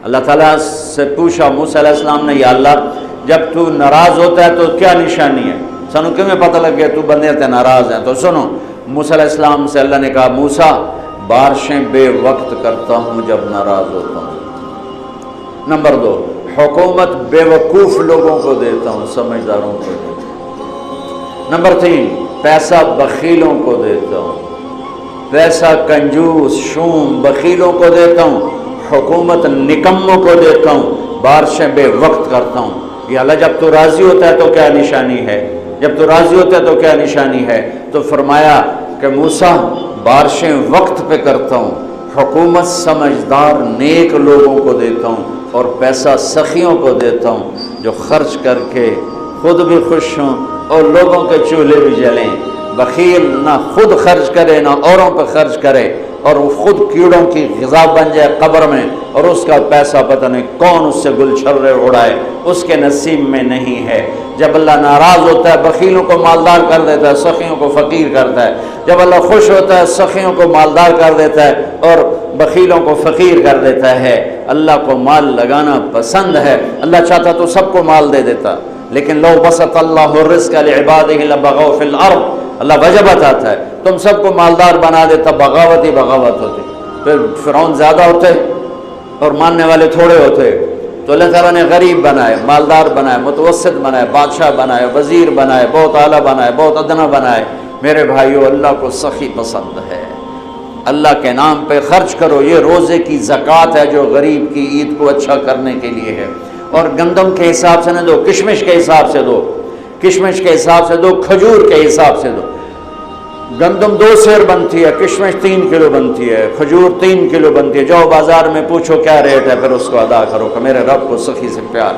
اللہ تعالیٰ سے پوچھا موسیٰ علیہ السلام نے، یا اللہ جب تو ناراض ہوتا ہے تو کیا نشانی ہے؟ سنو کیوں پتہ لگ گیا تو بندے تے ناراض ہیں؟ تو سنو، موسیٰ علیہ السلام سے اللہ نے کہا موسیٰ بارشیں بے وقت کرتا ہوں جب ناراض ہوتا ہوں۔ نمبر 2، حکومت بے وقوف لوگوں کو دیتا ہوں، سمجھداروں کو دیتا ہوں۔ نمبر 3، پیسہ بخیلوں کو دیتا ہوں، پیسہ کنجوس شوم بخیلوں کو دیتا ہوں، حکومت نکموں کو دیتا ہوں، بارشیں بے وقت کرتا ہوں۔ یا اللہ جب تو راضی ہوتا ہے تو کیا نشانی ہے؟ جب تو راضی ہوتا ہے تو کیا نشانی ہے؟ تو فرمایا کہ موسیٰ بارشیں وقت پہ کرتا ہوں، حکومت سمجھدار نیک لوگوں کو دیتا ہوں، اور پیسہ سخیوں کو دیتا ہوں جو خرچ کر کے خود بھی خوش ہوں اور لوگوں کے چولہے بھی جلیں۔ بخیل نہ خود خرچ کرے نہ اوروں پہ خرچ کرے، اور وہ خود کیڑوں کی غذا بن جائے قبر میں، اور اس کا پیسہ پتہ نہیں کون اس سے گل چھرے اڑائے، اس کے نصیب میں نہیں ہے۔ جب اللہ ناراض ہوتا ہے بخیلوں کو مالدار کر دیتا ہے، سخیوں کو فقیر کرتا ہے۔ جب اللہ خوش ہوتا ہے سخیوں کو مالدار کر دیتا ہے اور بخیلوں کو فقیر کر دیتا ہے۔ اللہ کو مال لگانا پسند ہے، اللہ چاہتا تو سب کو مال دے دیتا، لیکن لو بسط اللہ الرزق لعباده لبغوا فی الارض، اللہ وجہ بتاتا ہے تم سب کو مالدار بنا دیتا، بغاوت ہی بغاوت ہوتی۔ پھر فرعون زیادہ ہوتے اور ماننے والے تھوڑے ہوتے، تو اللہ تعالیٰ نے غریب بنائے، مالدار بنائے، متوسط بنائے، بادشاہ بنائے، وزیر بنائے، بہت اعلیٰ بنائے، بہت ادنا بنائے۔ میرے بھائیو اللہ کو سخی پسند ہے، اللہ کے نام پہ خرچ کرو، یہ روزے کی زکوٰۃ ہے جو غریب کی عید کو اچھا کرنے کے لیے ہے۔ اور گندم کے حساب سے نہ دو، کشمش کے حساب سے دو، کشمش کے حساب سے دو، کھجور کے حساب سے دو۔ گندم 2 سیر بنتی ہے، کشمش 3 کلو بنتی ہے، کھجور 3 کلو بنتی ہے۔ جاؤ بازار میں پوچھو کیا ریٹ ہے، پھر اس کو ادا کرو کہ میرے رب کو سخی سے پیار۔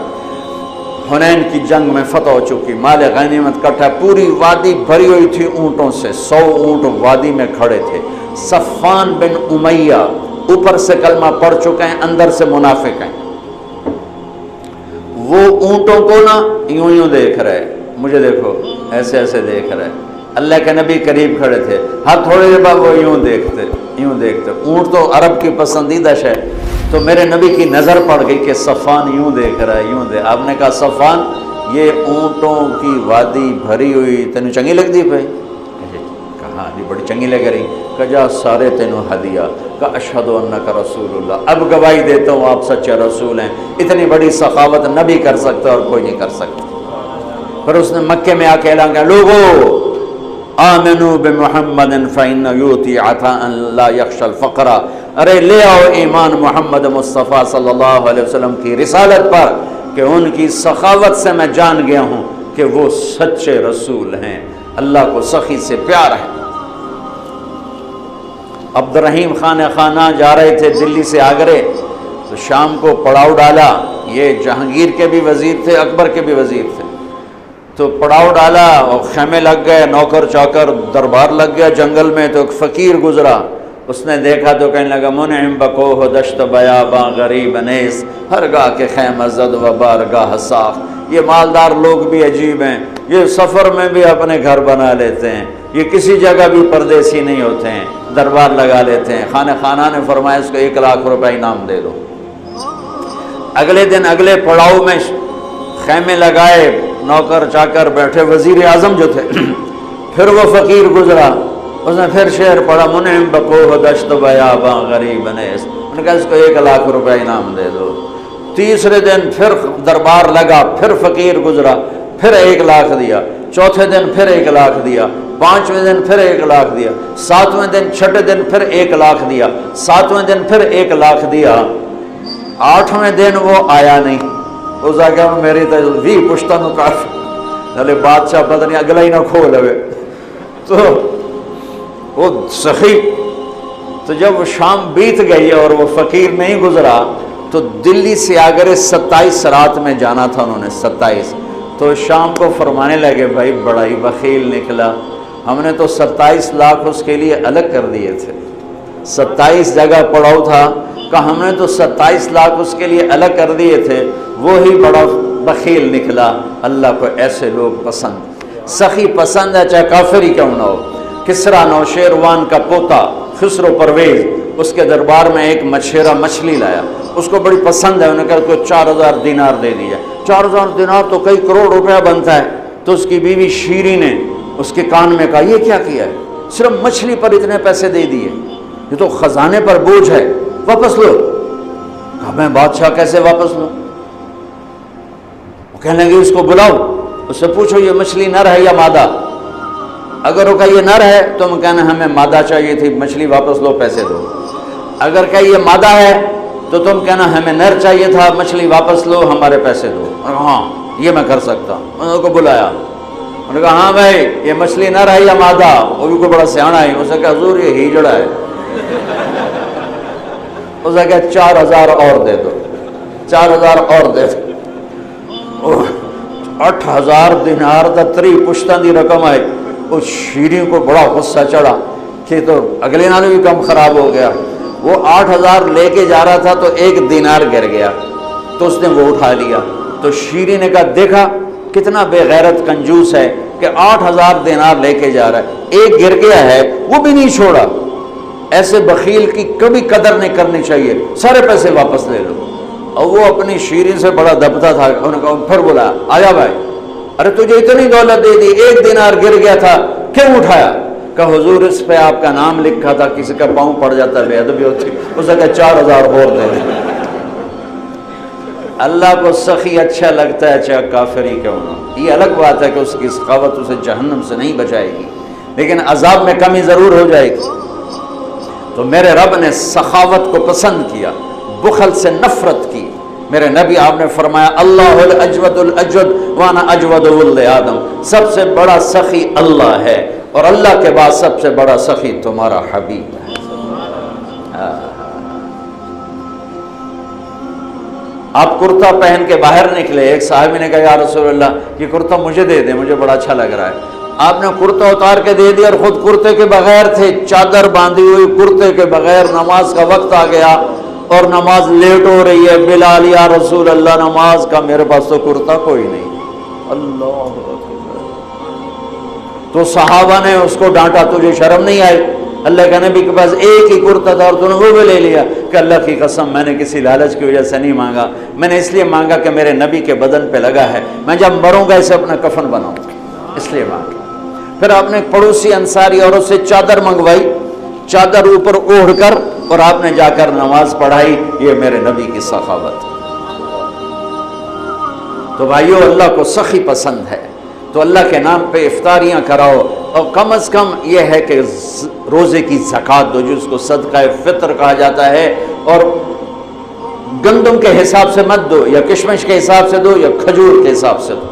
حنین کی جنگ میں فتح ہو چکی، مال غنیمت کٹھا، پوری وادی بھری ہوئی تھی اونٹوں سے، 100 اونٹ وادی میں کھڑے تھے۔ صفان بن امیہ اوپر سے کلمہ پڑھ چکے ہیں، اندر سے منافق ہیں۔ وہ اونٹوں کو نا یوں یوں دیکھ رہے، مجھے دیکھو ایسے ایسے دیکھ رہے۔ اللہ کے نبی قریب کھڑے تھے، ہر تھوڑے دیر بعد وہ یوں دیکھتے یوں دیکھتے۔ اونٹ تو عرب کی پسندیدہ شے، تو میرے نبی کی نظر پڑ گئی کہ صفان یوں دیکھ رہا ہے، یوں دیکھ۔ آپ نے کہا صفان یہ اونٹوں کی وادی بھری ہوئی تینوں چنگی لگ دی پہ؟ کہا جی بڑی چنگی لگ رہی۔ کہا سارے تینوں ہدیہ۔ کہا اشہد انک رسول اللہ، اب گواہی دیتا ہوں آپ سچے رسول ہیں۔ اتنی بڑی سخاوت نبی کر سکتا اور کوئی نہیں کر سکتا۔ پھر اس نے مکے میں آ کے اعلان کیا، لوگو آمنوا بمحمد فإن یؤتی عطاء لا یخشى الفقر، ارے لے آؤ ایمان محمد مصطفیٰ صلی اللہ علیہ وسلم کی رسالت پر کہ ان کی سخاوت سے میں جان گیا ہوں کہ وہ سچے رسول ہیں، اللہ کو سخی سے پیار ہے۔ عبد الرحیم خانہ جا رہے تھے دلی سے آگرے، تو شام کو پڑاؤ ڈالا، یہ جہانگیر کے بھی وزیر تھے، اکبر کے بھی وزیر تھے، تو پڑاؤ ڈالا اور خیمے لگ گئے، نوکر چاکر دربار لگ گیا جنگل میں۔ تو ایک فقیر گزرا، اس نے دیکھا تو کہنے لگا منعم بکوہ دشت بیاباں غریب نیس، ہر گاہ کے خیمہ زد و بارگاہ ساخت۔ یہ مالدار لوگ بھی عجیب ہیں، یہ سفر میں بھی اپنے گھر بنا لیتے ہیں، یہ کسی جگہ بھی پردیسی نہیں ہوتے ہیں، دربار لگا لیتے ہیں۔ خانہ نے فرمایا اس کو 1 لاکھ روپے انعام دے دو۔ اگلے دن اگلے پڑاؤ میں خیمے لگائے، نوکر چاکر بیٹھے، وزیر اعظم جو تھے۔ پھر وہ فقیر گزرا، اس نے پھر شعر پڑھا منعم بکوہ دشت بیاباں غریب نیس، انہوں نے کہا اس کو 1 لاکھ روپے انعام دے دو۔ تیسرے دن پھر دربار لگا، پھر فقیر گزرا، پھر 1 لاکھ دیا۔ چوتھے دن پھر 1 لاکھ دیا۔ 5ویں دن پھر 1 لاکھ دیا۔ 7ویں دن چھٹے دن پھر 1 لاکھ دیا۔ 7ویں دن پھر 1 لاکھ دیا۔ 8ویں دن وہ آیا نہیں، اس آگے میری بھی پشتہ نکاش نلے بادشاہ پتہ نہیں اگلا ہی نہ کھو لوے، تو وہ سخی۔ تو جب وہ شام بیت گئی اور وہ فقیر نہیں گزرا، تو دلی سے آگرے 27 رات میں جانا تھا انہوں نے، 27۔ تو شام کو فرمانے لگے بھائی بڑا ہی بخیل نکلا، ہم نے تو 27 لاکھ اس کے لیے الگ کر دیے تھے، 27 جگہ پڑاؤ تھا، کہ ہم نے تو 27 لاکھ اس کے لیے الگ کر دیے تھے، وہی بڑا بخیل نکلا۔ اللہ کو ایسے لوگ پسند، سخی پسند ہے چاہے کافر ہی کیوں نہ ہو۔ کسریٰ نوشیروان کا پوتا خسرو پرویز، اس کے دربار میں ایک مچھیرا مچھلی لایا، اس کو بڑی پسند ہے، انہوں نے کہا کہ 4000 دینار دے دیا۔ 4000 دینار تو کئی کروڑ روپیہ بنتا ہے۔ تو اس کی بیوی شیری نے اس کے کان میں کہا یہ کیا کیا ہے؟ صرف مچھلی پر اتنے پیسے دے دیے، یہ تو خزانے پر بوجھ ہے، واپس لو۔ کہا میں بادشاہ کیسے واپس لوں؟ وہ کہنے لگے اس کو بلاؤ، اس سے پوچھو یہ مچھلی نر ہے یا مادہ؟ اگر وہ کہا یہ نر ہے تو ہم کہنا ہمیں مادہ چاہیے تھی، مچھلی واپس لو، پیسے دو۔ اگر کہ یہ مادہ ہے تو تم کہنا ہمیں نر چاہیے تھا، مچھلی واپس لو، ہمارے پیسے دو۔ ہاں یہ میں کر سکتا ہوں۔ انہوں نے کو بلایا، انہوں نے کہا ہاں بھائی یہ مچھلی نر ہے یا مادہ؟ وہ بھی کوئی بڑا سیاںا ہے، اس نے کہا حضور یہ ہیجڑا ہے۔ اس نے کہا 4000 اور دے دو، 4000 اور دے دو۔ 8000 دینار دا 3 پشتاں دی رقم آئی۔ اس شیریں کو بڑا غصہ چڑھا کہ تو اگلے نال بھی کم خراب ہو گیا۔ وہ 8000 لے کے جا رہا تھا تو 1 دینار گر گیا، تو اس نے وہ اٹھا لیا۔ تو شیریں نے کہا دیکھا کتنا بے غیرت کنجوس ہے کہ 8000 دینار لے کے جا رہا ہے، 1 گر گیا ہے وہ بھی نہیں چھوڑا۔ ایسے بخیل کی کبھی قدر نہیں کرنی چاہیے، سارے پیسے واپس لے لو۔ اور وہ اپنی شیریں سے بڑا دبتا تھا، انہوں نے کہا پھر بولا آجا بھائی، ارے تجھے اتنی دولت دے دی، 1 دینار گر گیا تھا کیوں اٹھایا؟ کہ حضور اس پہ آپ کا نام لکھا تھا، کسی کا پاؤں پڑ جاتا بے ادبی ہوتی، اس نے کہا 4000 اور دے دیں۔ اللہ کو سخی اچھا لگتا ہے چاہے کافر ہی کیوں نہ۔ یہ الگ بات ہے کہ اس کی سخاوت اسے جہنم سے نہیں بچائے گی، لیکن عذاب میں کمی ضرور ہو جائے گی۔ تو میرے رب نے سخاوت کو پسند کیا، بخل سے نفرت کی۔ میرے نبی آپ نے فرمایا اللہ الاجود الاجود وانا اجود ولد آدم، سب سے بڑا سخی اللہ ہے اور اللہ کے بعد سب سے بڑا سخی تمہارا حبیب ہے۔ آپ کرتا پہن کے باہر نکلے، ایک صحابی نے کہا یا رسول اللہ یہ کرتا مجھے دے دیں، مجھے بڑا اچھا لگ رہا ہے۔ آپ نے کرتا اتار کے دے دیا اور خود کرتے کے بغیر تھے، چادر باندھی ہوئی کرتے کے بغیر۔ نماز کا وقت آ گیا اور نماز لیٹ ہو رہی ہے، بلال یا رسول اللہ نماز کا، میرے پاس تو کرتا کوئی نہیں۔ اللہ اکبر۔ تو صحابہ نے اس کو ڈانٹا تجھے شرم نہیں آئی؟ اللہ کے نبی کے پاس ایک ہی کرتا تھا اور تو نے وہ بھی لے لیا۔ کہ اللہ کی قسم میں نے کسی لالچ کی وجہ سے نہیں مانگا، میں نے اس لیے مانگا کہ میرے نبی کے بدن پہ لگا ہے، میں جب مروں گا اسے اپنا کفن بناؤں، اس لیے مانگا۔ پھر آپ نے پڑوسی انصاری عورت سے چادر منگوائی، چادر اوپر اوڑھ کر، اور آپ نے جا کر نماز پڑھائی۔ یہ میرے نبی کی سخاوت۔ تو بھائیو اللہ کو سخی پسند ہے، تو اللہ کے نام پہ افطاریاں کراؤ، اور کم از کم یہ ہے کہ روزے کی زکوٰۃ دو، جس کو صدقہ فطر کہا جاتا ہے، اور گندم کے حساب سے مت دو، یا کشمش کے حساب سے دو، یا کھجور کے حساب سے دو۔